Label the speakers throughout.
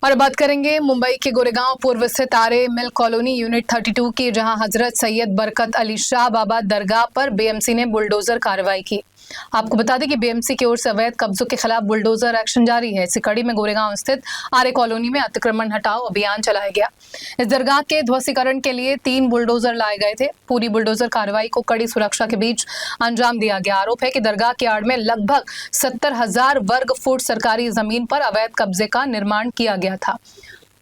Speaker 1: और बात करेंगे मुंबई के गोरेगांव पूर्व स्थित आरे मिल कॉलोनी यूनिट 32 की, जहां हजरत सैयद बरकत अली शाह बाबा दरगाह पर बीएमसी ने बुलडोजर कार्रवाई की। आपको बता दें कि बीएमसी की ओर से अवैध कब्जों के खिलाफ बुलडोजर एक्शन जारी है। इसी कड़ी में गोरेगांव स्थित आरे कॉलोनी में अतिक्रमण हटाओ अभियान चलाया गया। इस दरगाह के ध्वस्तीकरण के लिए 3 बुलडोजर लाए गए थे। पूरी बुलडोजर कार्रवाई को कड़ी सुरक्षा के बीच अंजाम दिया गया। आरोप है कि दरगाह की आड़ में लगभग 70,000 वर्ग फुट सरकारी जमीन पर अवैध कब्जे का निर्माण किया गया था।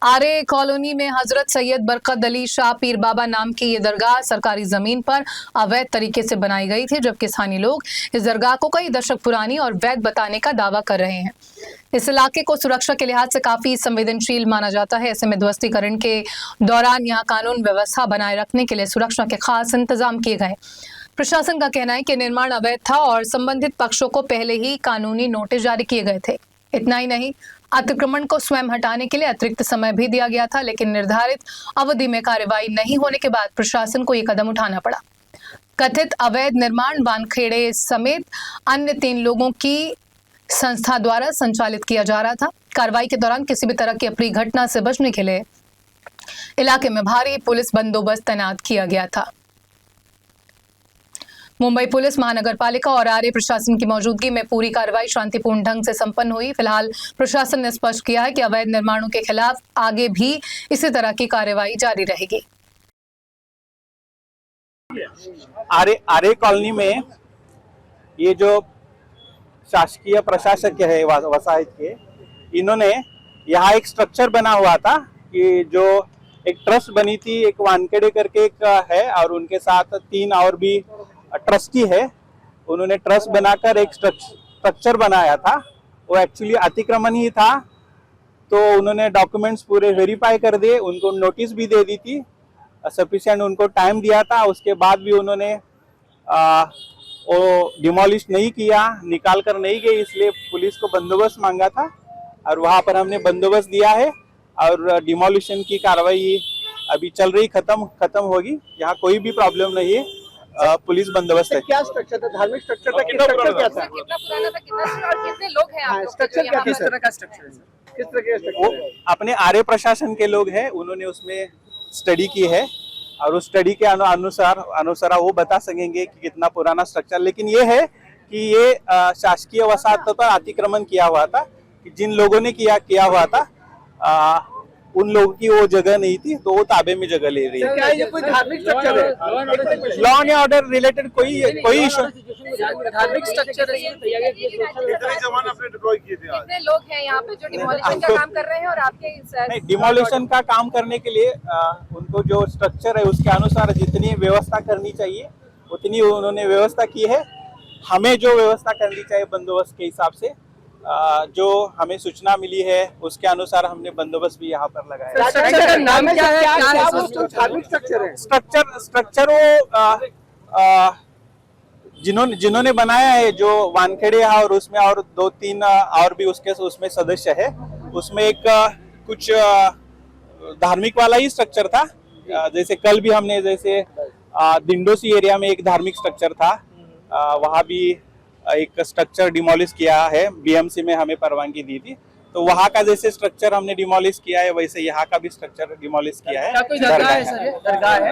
Speaker 1: आरे कॉलोनी में हजरत सैयद बरकत अली शाह पीर बाबा नाम की ये दरगाह सरकारी जमीन पर अवैध तरीके से बनाई गई थी, जबकि स्थानीय लोग इस दरगाह को कई दशक पुरानी और वैध बताने का दावा कर रहे हैं। इस इलाके को सुरक्षा के लिहाज से काफी संवेदनशील माना जाता है। ऐसे में ध्वस्तीकरण के दौरान यहाँ कानून व्यवस्था बनाए रखने के लिए सुरक्षा के खास इंतजाम किए गए। प्रशासन का कहना है कि निर्माण अवैध था और संबंधित पक्षों को पहले ही कानूनी नोटिस जारी किए गए थे। इतना ही नहीं, अतिक्रमण को स्वयं हटाने के लिए अतिरिक्त समय भी दिया गया था, लेकिन निर्धारित अवधि में कार्रवाई नहीं होने के बाद प्रशासन को ये कदम उठाना पड़ा। कथित अवैध निर्माण वानखेड़े समेत अन्य 3 लोगों की संस्था द्वारा संचालित किया जा रहा था। कार्रवाई के दौरान किसी भी तरह की अप्रिय घटना से बचने के लिए इलाके में भारी पुलिस बंदोबस्त तैनात किया गया था। मुंबई पुलिस, महानगर पालिका और आरे प्रशासन की मौजूदगी में पूरी कार्रवाई शांतिपूर्ण ढंग से संपन्न हुई। फिलहाल प्रशासन ने स्पष्ट किया है कि अवैध निर्माणों के खिलाफ आगे भी इसी तरह की कार्रवाई जारी रहेगी।
Speaker 2: आरे कॉलोनी में ये जो शासकीय प्रशासक है वसाहत के, इन्होंने यहाँ एक स्ट्रक्चर बना हुआ था कि जो एक ट्रस्ट बनी थी, एक वानखेड़े करके एक है और उनके साथ 3 और भी ट्रस्टी है। उन्होंने ट्रस्ट बनाकर एक स्ट्रक्चर बनाया था। वो एक्चुअली अतिक्रमण ही था, तो उन्होंने डॉक्यूमेंट्स पूरे वेरीफाई कर दिए, उनको नोटिस भी दे दी थी, सफिशिएंट उनको टाइम दिया था। उसके बाद भी उन्होंने वो डिमोलिश नहीं किया, निकाल कर नहीं गए, इसलिए पुलिस को बंदोबस्त मांगा था और वहाँ पर हमने बंदोबस्त दिया है और डिमोलिशन की कार्रवाई अभी चल रही, खत्म होगी। यहाँ कोई भी प्रॉब्लम नहीं है, पुलिस बंदोबस्त है।
Speaker 3: क्या स्ट्रक्चर था? धार्मिक स्ट्रक्चर था? किस स्ट्रक्चर क्या था?
Speaker 4: कितना पुराना था, कितना और कितने लोग हैं आप लोग?
Speaker 3: स्ट्रक्चर क्या
Speaker 4: किस तरह का स्ट्रक्चर है?
Speaker 3: किस तरह के
Speaker 2: वो
Speaker 3: स्ट्रक्चर?
Speaker 2: अपने आर्य प्रशासन के लोग हैं, उन्होंने उसमें स्टडी की है और उस स्टडी के अनुसार वो बता सकेंगे कि कितना पुराना स्ट्रक्चर। लेकिन ये है कि ये शासकीय वसाहत पर अतिक्रमण किया हुआ था, कि जिन लोगों ने किया हुआ था उन लोगों की वो जगह नहीं थी, तो वो ताबे में जगह ले रही है।
Speaker 3: क्या ये कोई धार्मिक स्ट्रक्चर है?
Speaker 2: लॉ एंड ऑर्डर रिलेटेड कोई इशू।
Speaker 4: धार्मिक स्ट्रक्चर है। कितने लोग हैं यहाँ पे जो डिमोलिशन का काम कर रहे हैं और आपके
Speaker 2: डिमोलिशन का काम करने के लिए उनको जो स्ट्रक्चर है उसके अनुसार जितनी व्यवस्था करनी चाहिए उतनी उन्होंने व्यवस्था की है। हमें जो व्यवस्था करनी चाहिए बंदोबस्त के हिसाब से, जो हमें सूचना मिली है उसके अनुसार हमने बंदोबस्त भी यहाँ पर लगाया।
Speaker 3: स्ट्रक्चर का नाम क्या है? धार्मिक स्ट्रक्चर है?
Speaker 2: स्ट्रक्चर वो जिन्होंने बनाया है, जो वानखेड़े है और उसमें और 2-3 और भी उसमें सदस्य है, उसमें एक कुछ धार्मिक वाला ही स्ट्रक्चर था। जैसे कल भी हमने जैसे दिंडोसी एरिया में एक धार्मिक स्ट्रक्चर था, वहाँ भी एक स्ट्रक्चर डिमोलिश किया है। बीएमसी में हमें परवानगी दी थी, तो वहाँ का जैसे स्ट्रक्चर हमने डिमोलिश किया है वैसे यहाँ का भी स्ट्रक्चर डिमोलिश किया है।
Speaker 4: क्या कोई दरगाह है सर? दरगाह है?